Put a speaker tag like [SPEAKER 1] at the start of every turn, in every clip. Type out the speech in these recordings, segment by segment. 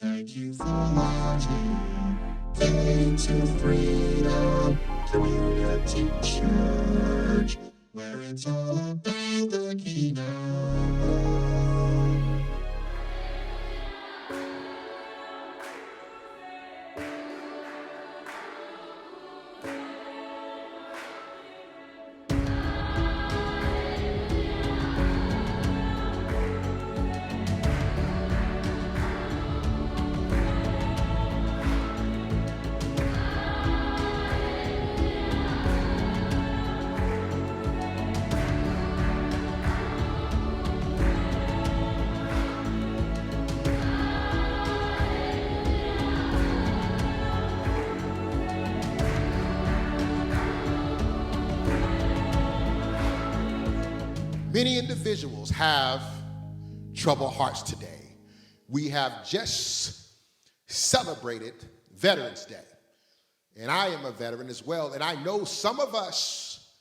[SPEAKER 1] Thank you for watching. Fade to Freedom Community Church, where it's all about the kingdom.
[SPEAKER 2] Many individuals have troubled hearts today. We have just celebrated Veterans Day, and I am a veteran as well, and I know some of us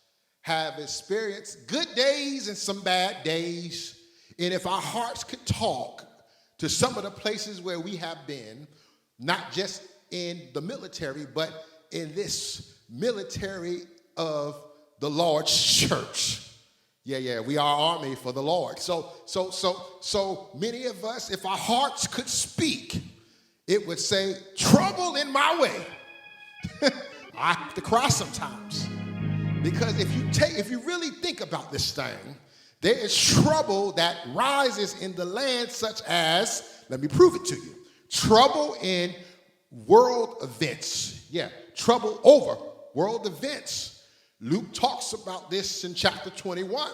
[SPEAKER 2] have experienced good days and some bad days, and if our hearts could talk to some of the places where we have been, not just in the military, but in this military of the Lord's church. Yeah, we are army for the Lord. So many of us, if our hearts could speak, it would say, trouble in my way. I have to cry sometimes. Because if you really think about this thing, there is trouble that rises in the land such as, let me prove it to you, trouble in world events. Yeah, trouble over world events. Luke talks about this in chapter 21.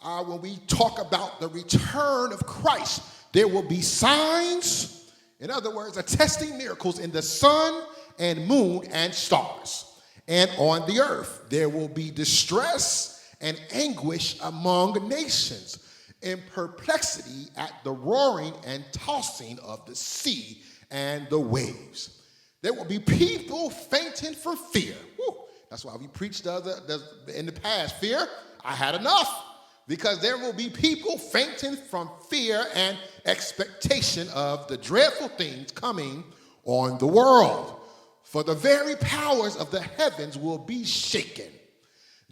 [SPEAKER 2] When we talk about the return of Christ, there will be signs, in other words, attesting miracles in the sun and moon and stars. And on the earth, there will be distress and anguish among nations, in perplexity at the roaring and tossing of the sea and the waves. There will be people fainting for fear. Woo. That's why we preached in the past, fear, I had enough. Because there will be people fainting from fear and expectation of the dreadful things coming on the world. For the very powers of the heavens will be shaken.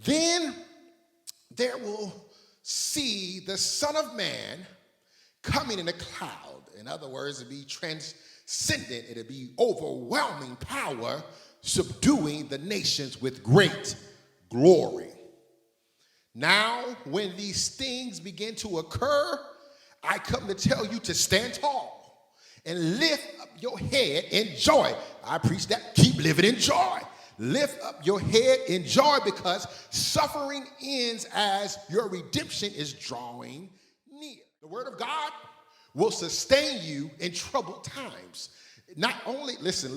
[SPEAKER 2] Then there will see the Son of Man coming in a cloud. In other words, it'll be transcendent. It'll be overwhelming power, subduing the nations with great glory. Now, when these things begin to occur, I come to tell you to stand tall and lift up your head in joy. I preach that. Keep living in joy. Lift up your head in joy, because suffering ends as your redemption is drawing near. The word of God will sustain you in troubled times. Not only, listen,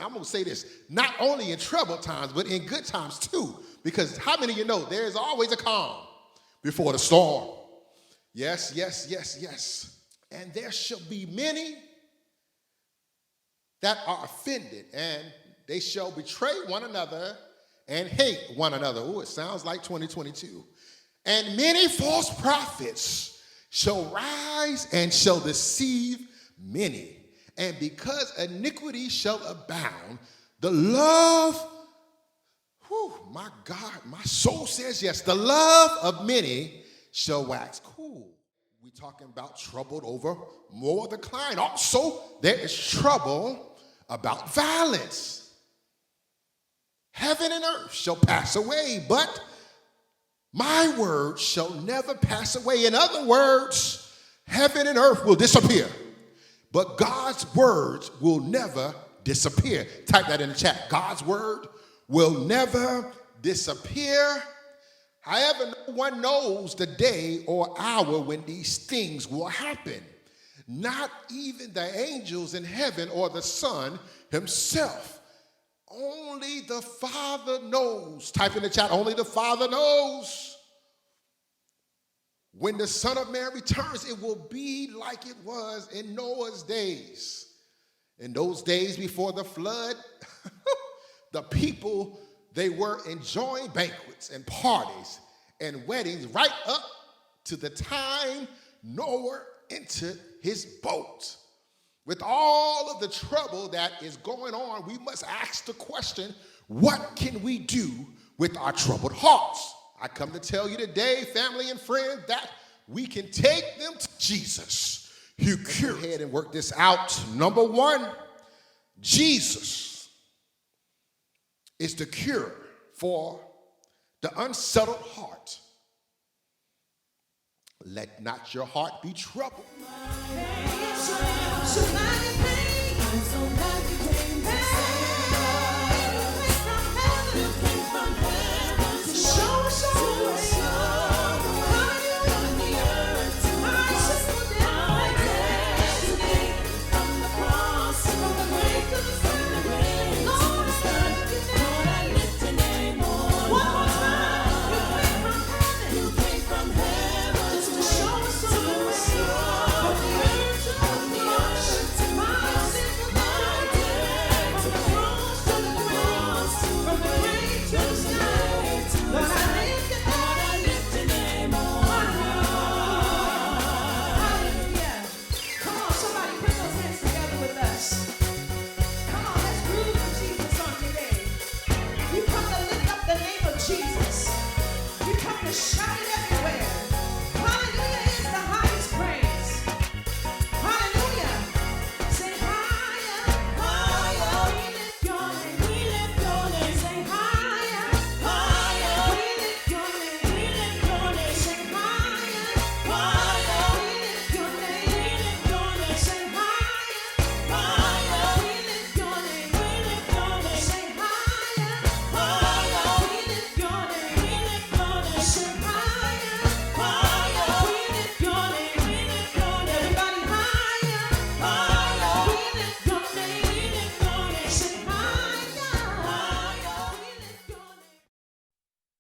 [SPEAKER 2] I'm going to say this, not only in troubled times, but in good times too. Because how many of you know there's always a calm before the storm? Yes. And there shall be many that are offended, and they shall betray one another and hate one another. Oh, it sounds like 2022. And many false prophets shall rise and shall deceive many. And because iniquity shall abound, the love, my God, my soul says yes, the love of many shall wax cool. We're talking about troubled over moral decline. Also, there is trouble about violence. Heaven and earth shall pass away, but my word shall never pass away. In other words, heaven and earth will disappear, but God's words will never disappear. Type that in the chat. God's word will never disappear. However, no one knows the day or hour when these things will happen. Not even the angels in heaven or the Son himself. Only the Father knows. Type in the chat. Only the Father knows. When the Son of Man returns, it will be like it was in Noah's days. In those days before the flood, the people, they were enjoying banquets and parties and weddings right up to the time Noah entered his boat. with all of the trouble that is going on, we must ask the question, what can we do with our troubled hearts? I come to tell you today, family and friends, that we can take them to Jesus. You go ahead and work this out. Number one, Jesus is the cure for the unsettled heart. Let not your heart be troubled.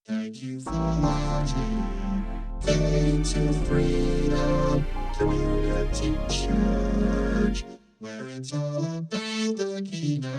[SPEAKER 1] Thank you for watching. Fade to Freedom Community Church, where it's all about the kingdom.